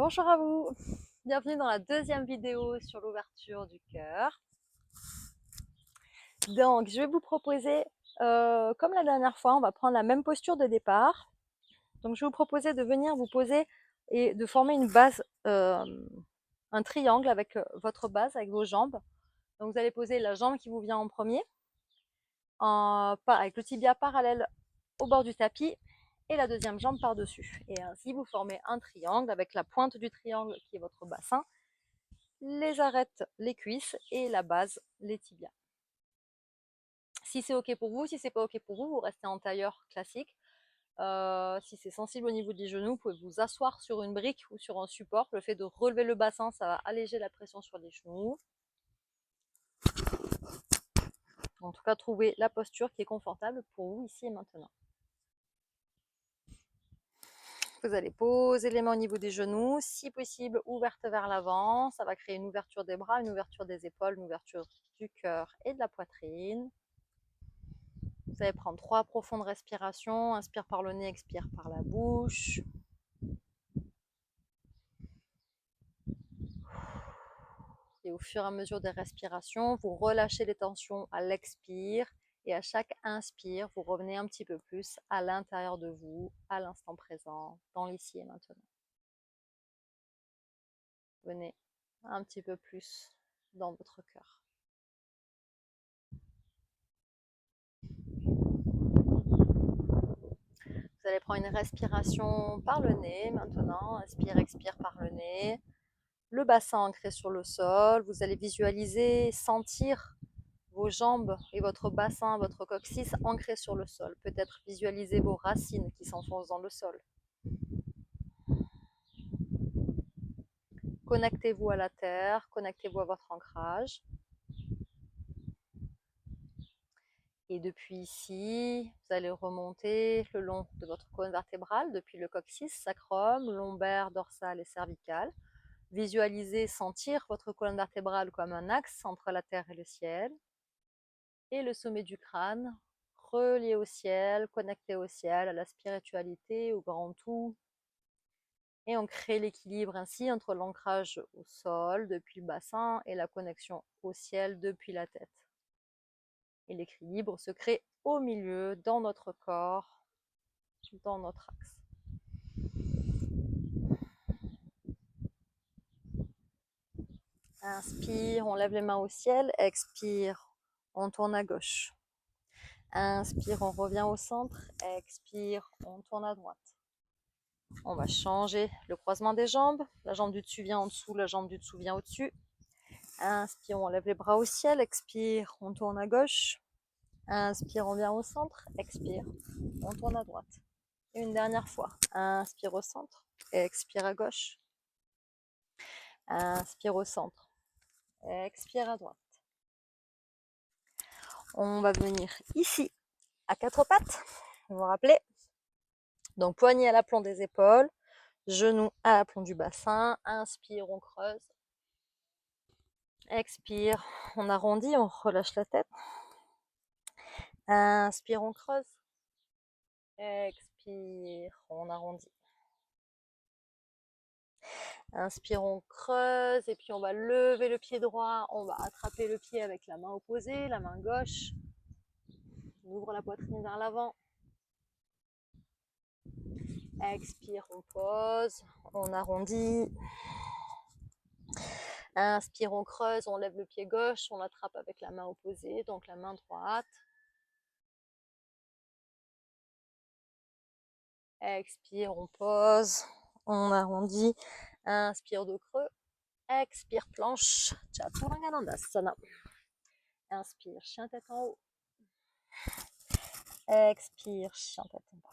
Bonjour à vous, bienvenue dans la deuxième vidéo sur l'ouverture du cœur. Donc, je vais vous proposer, comme la dernière fois, on va prendre la même posture de départ. Donc, je vais vous proposer de venir vous poser et de former une base, un triangle avec votre base, avec vos jambes. Donc, vous allez poser la jambe qui vous vient en premier, avec le tibia parallèle au bord du tapis et la deuxième jambe par-dessus. Et ainsi, vous formez un triangle avec la pointe du triangle qui est votre bassin, les arêtes, les cuisses et la base, les tibias. Si c'est ok pour vous, si c'est pas ok pour vous, vous restez en tailleur classique. Si c'est sensible au niveau des genoux, vous pouvez vous asseoir sur une brique ou sur un support. Le fait de relever le bassin, ça va alléger la pression sur les genoux. En tout cas, trouvez la posture qui est confortable pour vous ici et maintenant. Vous allez poser les mains au niveau des genoux, si possible ouvertes vers l'avant. Ça va créer une ouverture des bras, une ouverture des épaules, une ouverture du cœur et de la poitrine. Vous allez prendre 3 profondes respirations. Inspire par le nez, expire par la bouche. Et au fur et à mesure des respirations, vous relâchez les tensions à l'expire. Et à chaque inspire, vous revenez un petit peu plus à l'intérieur de vous, à l'instant présent, dans l'ici et maintenant. Venez un petit peu plus dans votre cœur. Vous allez prendre une respiration par le nez maintenant. Inspire, expire par le nez. Le bassin ancré sur le sol. Vous allez visualiser, sentir vos jambes et votre bassin, votre coccyx ancrés sur le sol. Peut-être visualiser vos racines qui s'enfoncent dans le sol. Connectez-vous à la terre, connectez-vous à votre ancrage. Et depuis ici, vous allez remonter le long de votre colonne vertébrale, depuis le coccyx, sacrum, lombaire, dorsal et cervical. Visualisez, sentir votre colonne vertébrale comme un axe entre la terre et le ciel. Et le sommet du crâne, relié au ciel, connecté au ciel, à la spiritualité, au grand tout. Et on crée l'équilibre ainsi entre l'ancrage au sol depuis le bassin et la connexion au ciel depuis la tête. Et l'équilibre se crée au milieu, dans notre corps, dans notre axe. Inspire, on lève les mains au ciel. Expire, on tourne à gauche. Inspire, on revient au centre. Expire, on tourne à droite. On va changer le croisement des jambes. La jambe du dessus vient en dessous, la jambe du dessous vient au-dessus. Inspire, on lève les bras au ciel. Expire, on tourne à gauche. Inspire, on vient au centre. Expire, on tourne à droite. Et une dernière fois. Inspire au centre. Expire à gauche. Inspire au centre. Expire à droite. On va venir ici à 4 pattes. Vous vous rappelez. Donc poignet à l'aplomb des épaules. Genoux à l'aplomb du bassin. Inspire, on creuse. Expire, on arrondit, on relâche la tête. Inspire, on creuse. Expire, on arrondit. Inspire, on creuse et puis on va lever le pied droit. On va attraper le pied avec la main opposée, la main gauche. On ouvre la poitrine vers l'avant. Expire, on pose, on arrondit. Inspire, on creuse, on lève le pied gauche, on l'attrape avec la main opposée, donc la main droite. Expire, on pose, on arrondit. Inspire de creux. Expire, planche. Chaturanga. Inspire, chien tête en haut. Expire, chien tête en bas.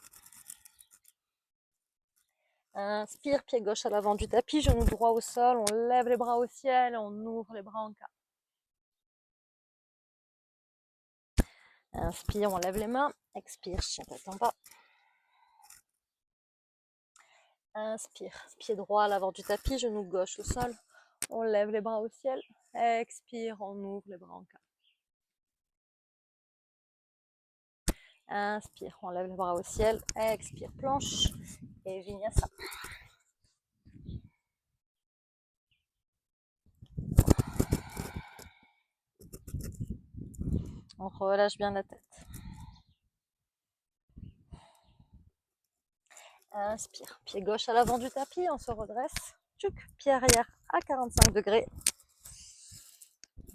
Inspire, pied gauche à l'avant du tapis, genou droit au sol. On lève les bras au ciel, on ouvre les bras en K. Inspire, on lève les mains. Expire, chien tête en bas. Inspire, pied droit à l'avant du tapis, genou gauche au sol. On lève les bras au ciel. Expire, on ouvre les bras en K. Inspire, on lève les bras au ciel. Expire, planche. Et vinyasa. On relâche bien la tête. Inspire. Pied gauche à l'avant du tapis, on se redresse. Tchouk. Pied arrière à 45 degrés.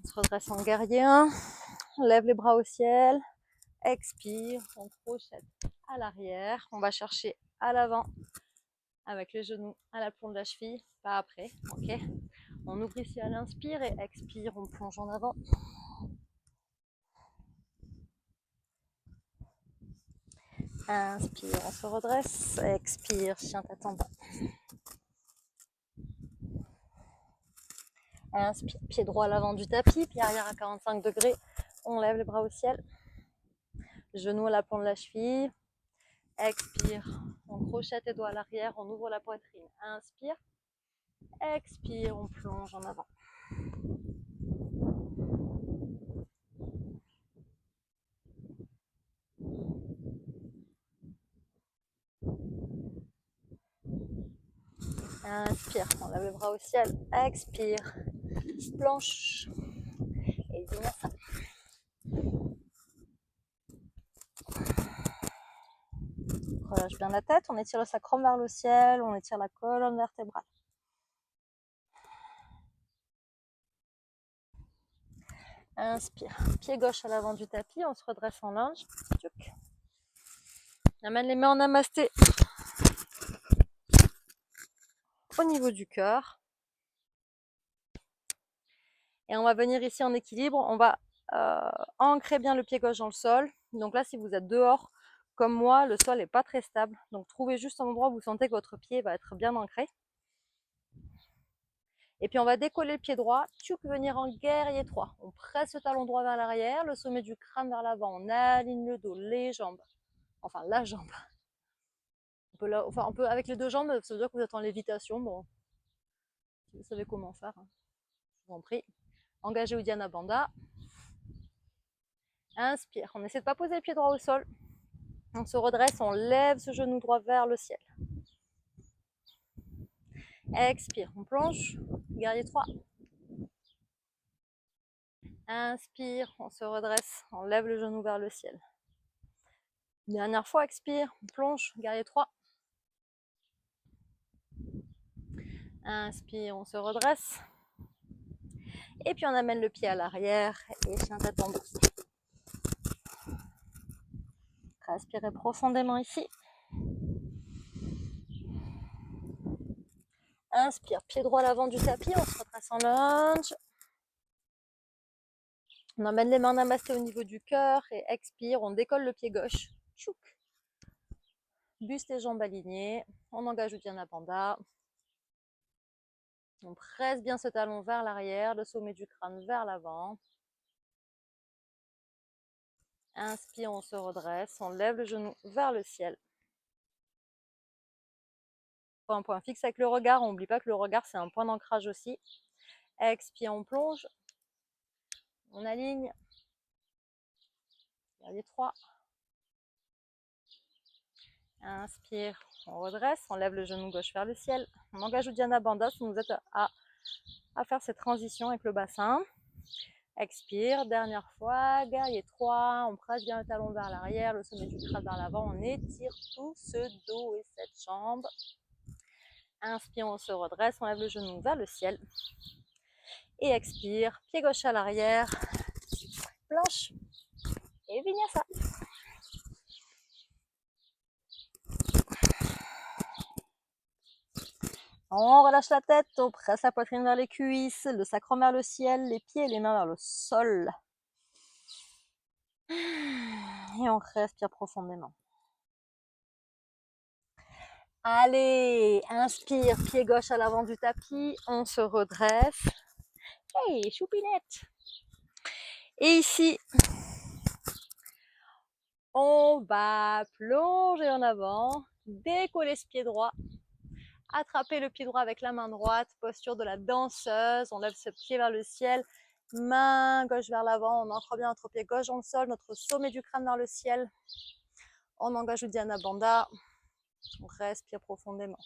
On se redresse en guerrier 1. On lève les bras au ciel. Expire. On crochette à l'arrière. On va chercher à l'avant avec les genoux à la plombe de la cheville. Pas après. Ok. On ouvre ici à l'inspire et expire. On plonge en avant. Inspire, on se redresse. Expire, chien tête en bas. Inspire, pied droit à l'avant du tapis, pied arrière à 45 degrés. On lève les bras au ciel. Genoux à la plombe de la cheville. Expire, on crochette les doigts à l'arrière, on ouvre la poitrine. Inspire. Expire, on plonge en avant. Inspire, on lève les bras au ciel. Expire, planche. Et vinyasa. Relâche bien la tête, on étire le sacrum vers le ciel, on étire la colonne vertébrale. Inspire, pied gauche à l'avant du tapis, on se redresse en lunge. On amène les mains en namasté au niveau du cœur. Et on va venir ici en équilibre, on va ancrer bien le pied gauche dans le sol. Donc là, si vous êtes dehors, comme moi, le sol n'est pas très stable. Donc trouvez juste un endroit où vous sentez que votre pied va être bien ancré. Et puis on va décoller le pied droit, venir en guerrier 3. On presse le talon droit vers l'arrière, le sommet du crâne vers l'avant, on aligne le dos, les jambes, enfin la jambe. On peut avec les deux jambes, ça veut dire que vous êtes en lévitation. Bon, si vous savez comment faire, hein, je vous en prie. Engagez Uddiyana Bandha. Inspire, on essaie de ne pas poser le pied droit au sol. On se redresse, on lève ce genou droit vers le ciel. Expire, on plonge, guerrier 3. Inspire, on se redresse, on lève le genou vers le ciel. Dernière fois, expire, on plonge, guerrier 3. Inspire, on se redresse. Et puis on amène le pied à l'arrière et chien tête en bas. Respirez profondément ici. Inspire, pied droit à l'avant du tapis, on se redresse en lunge. On emmène les mains namasté au niveau du cœur et expire, on décolle le pied gauche. Chouk. Buste et jambes alignées. On engage Uddiyana Bandha. On presse bien ce talon vers l'arrière, le sommet du crâne vers l'avant. Inspire, on se redresse, on lève le genou vers le ciel. Un point fixe avec le regard, on n'oublie pas que le regard c'est un point d'ancrage aussi. Expire, on plonge. On aligne. Guerrier 3. Inspire, on redresse, on lève le genou gauche vers le ciel. On engage Uddiyana Bandha si vous êtes à faire cette transition avec le bassin. Expire, dernière fois, guerrier 3, on presse bien le talon vers l'arrière, le sommet du crâne vers l'avant, on étire tout ce dos et cette jambe. Inspire, on se redresse, on lève le genou vers le ciel. Et expire, pied gauche à l'arrière, planche et vinyasa. On relâche la tête, on presse la poitrine vers les cuisses, le sacrum vers le ciel, les pieds et les mains vers le sol. Et on respire profondément. Allez, inspire, pied gauche à l'avant du tapis, on se redresse. Hey, choupinette! Et ici, on va plonger en avant, décoller ce pied droit, attraper le pied droit avec la main droite, posture de la danseuse, on lève ce pied vers le ciel, main gauche vers l'avant, on ancre bien notre pied gauche dans le sol, notre sommet du crâne vers le ciel, on engage Uddiyana Bandha, on respire profondément.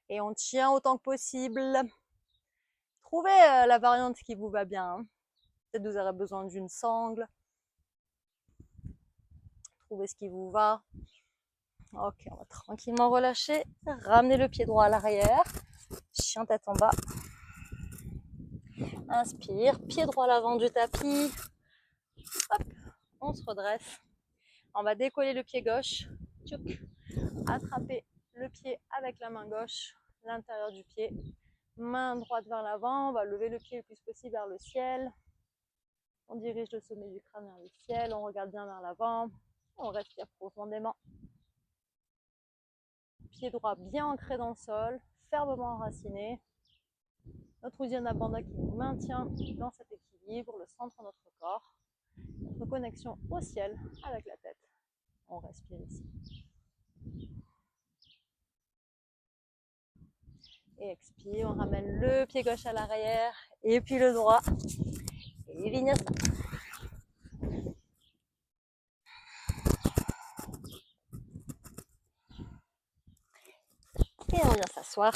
Et on tient autant que possible. Trouvez la variante qui vous va bien. Hein. Peut-être vous aurez besoin d'une sangle. Trouvez ce qui vous va. Ok, on va tranquillement relâcher. Ramenez le pied droit à l'arrière. Chien tête en bas. Inspire, pied droit à l'avant du tapis. Hop, on se redresse. On va décoller le pied gauche. Tchouk. Attraper le pied avec la main gauche, l'intérieur du pied. Main droite vers l'avant. On va lever le pied le plus possible vers le ciel. On dirige le sommet du crâne vers le ciel. On regarde bien vers l'avant. On respire profondément. Pied droit bien ancré dans le sol, fermement enraciné. Notre Uddiyana Bandha qui nous maintient dans cet équilibre, le centre de notre corps. Notre connexion au ciel avec la tête. On respire ici. Et expire, on ramène le pied gauche à l'arrière et puis le droit. Et Vinyasa. Et on vient s'asseoir.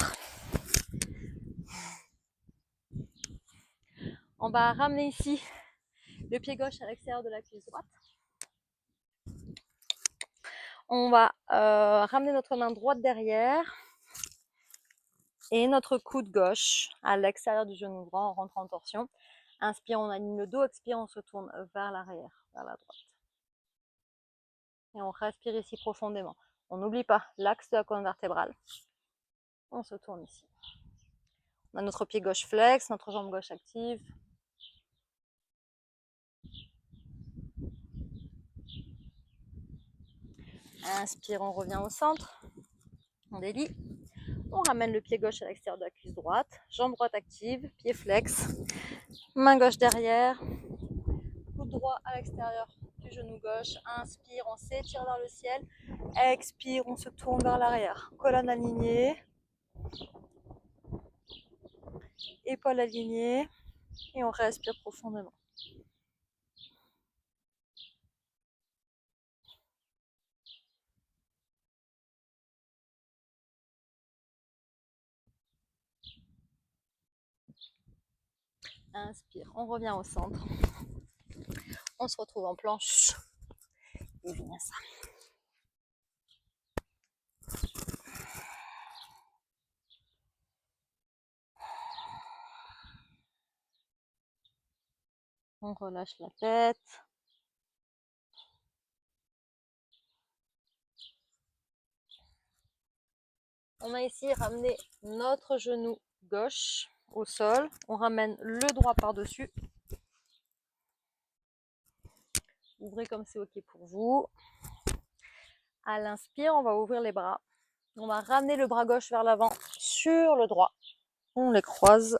On va ramener ici le pied gauche à l'extérieur de la cuisse droite. On va ramener notre main droite derrière et notre coude gauche à l'extérieur du genou droit. On rentre en torsion. Inspire, on aligne le dos. Expire, on se tourne vers l'arrière, vers la droite. Et on respire ici profondément. On n'oublie pas l'axe de la colonne vertébrale. On se tourne ici. On a notre pied gauche flex, notre jambe gauche active. Inspire, on revient au centre. On délie. On ramène le pied gauche à l'extérieur de la cuisse droite. Jambe droite active, pied flex. Main gauche derrière. Coude droit à l'extérieur du genou gauche. Inspire, on s'étire vers le ciel. Expire, on se tourne vers l'arrière. Colonne alignée. Épaules alignées. Et on respire profondément. Inspire, on revient au centre. On se retrouve en planche. Et Vinyasa. On relâche la tête. On a ici ramené notre genou gauche au sol. On ramène le droit par-dessus. Ouvrez comme c'est ok pour vous. À l'inspire, on va ouvrir les bras. On va ramener le bras gauche vers l'avant sur le droit. On les croise.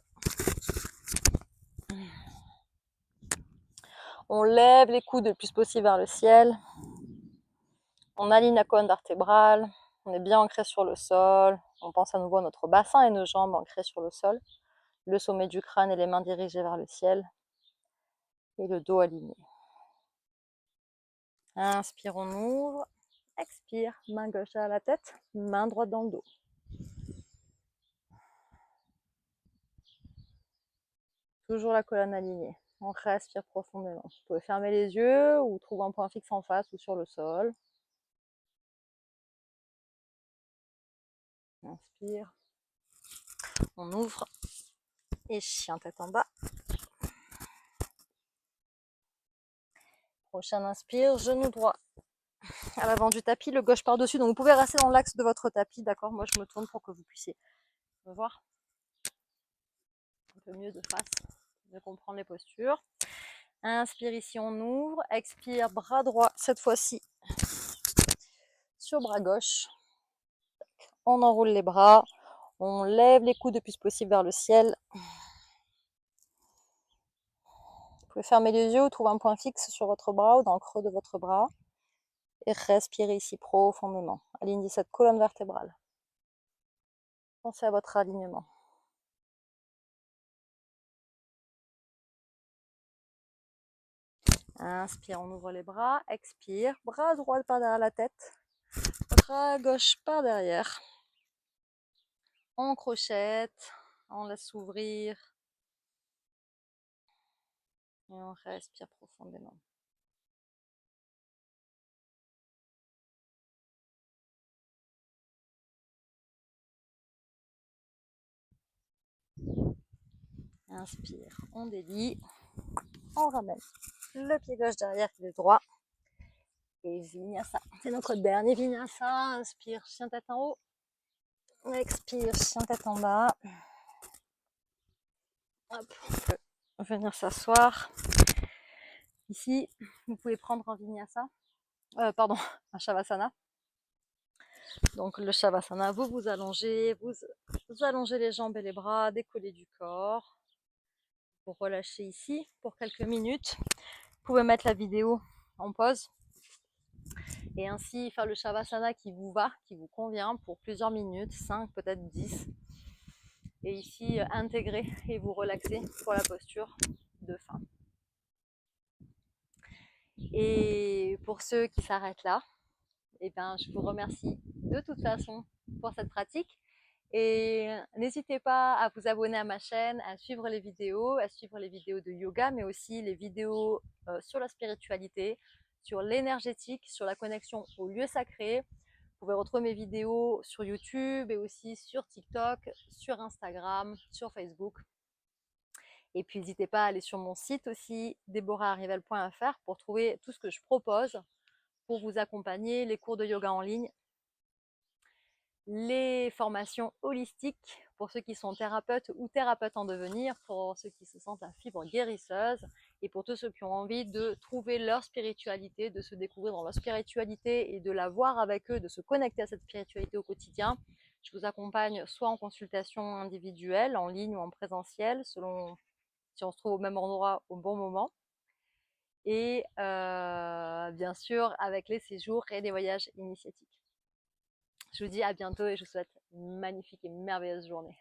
On lève les coudes le plus possible vers le ciel. On aligne la colonne vertébrale. On est bien ancré sur le sol. On pense à nouveau à notre bassin et nos jambes ancrées sur le sol. Le sommet du crâne et les mains dirigées vers le ciel. Et le dos aligné. Inspire, on ouvre. Expire, main gauche à la tête, main droite dans le dos. Toujours la colonne alignée. On respire profondément. Vous pouvez fermer les yeux ou trouver un point fixe en face ou sur le sol. Inspire. On ouvre. Et chien tête en bas. Prochain inspire, genou droit à l'avant du tapis, le gauche par-dessus. Donc vous pouvez rester dans l'axe de votre tapis, d'accord? Moi je me tourne pour que vous puissiez me voir un peu mieux de face, de comprendre les postures. Inspire ici, on ouvre. Expire, bras droit cette fois-ci sur bras gauche. On enroule les bras. On lève les coudes le plus possible vers le ciel. Vous pouvez fermer les yeux ou trouver un point fixe sur votre bras ou dans le creux de votre bras. Et respirez ici profondément. Alignez cette colonne vertébrale. Pensez à votre alignement. Inspire, on ouvre les bras. Expire, bras droit par derrière la tête. Bras gauche par derrière. On crochette. On laisse s'ouvrir. Et on respire profondément. Inspire, on délie, on ramène le pied gauche derrière le droit. Et Vinyasa. C'est notre dernier Vinyasa. Inspire, chien tête en haut. Expire, chien tête en bas. Hop, on peut venir s'asseoir. Ici, vous pouvez prendre un Vinyasa. Pardon, un Shavasana. Donc le Shavasana, vous vous allongez, vous allongez les jambes et les bras, décollez du corps. Vous relâchez ici pour quelques minutes. Vous pouvez mettre la vidéo en pause et ainsi faire le Shavasana qui vous va, qui vous convient pour plusieurs minutes, 5, peut-être 10. Et ici, intégrer et vous relaxer pour la posture de fin. Et pour ceux qui s'arrêtent là, eh ben, je vous remercie de toute façon pour cette pratique. Et n'hésitez pas à vous abonner à ma chaîne, à suivre les vidéos de yoga, mais aussi les vidéos sur la spiritualité, sur l'énergétique, sur la connexion au lieu sacré. Vous pouvez retrouver mes vidéos sur YouTube et aussi sur TikTok, sur Instagram, sur Facebook. Et puis n'hésitez pas à aller sur mon site aussi, deboraharivel.fr, pour trouver tout ce que je propose pour vous accompagner, les cours de yoga en ligne, les formations holistiques pour ceux qui sont thérapeutes ou thérapeutes en devenir, pour ceux qui se sentent à fibre guérisseuse et pour tous ceux qui ont envie de trouver leur spiritualité, de se découvrir dans leur spiritualité et de la voir avec eux, de se connecter à cette spiritualité au quotidien. Je vous accompagne soit en consultation individuelle, en ligne ou en présentiel, selon si on se trouve au même endroit au bon moment. Et bien sûr, avec les séjours et les voyages initiatiques. Je vous dis à bientôt et je vous souhaite une magnifique et merveilleuse journée.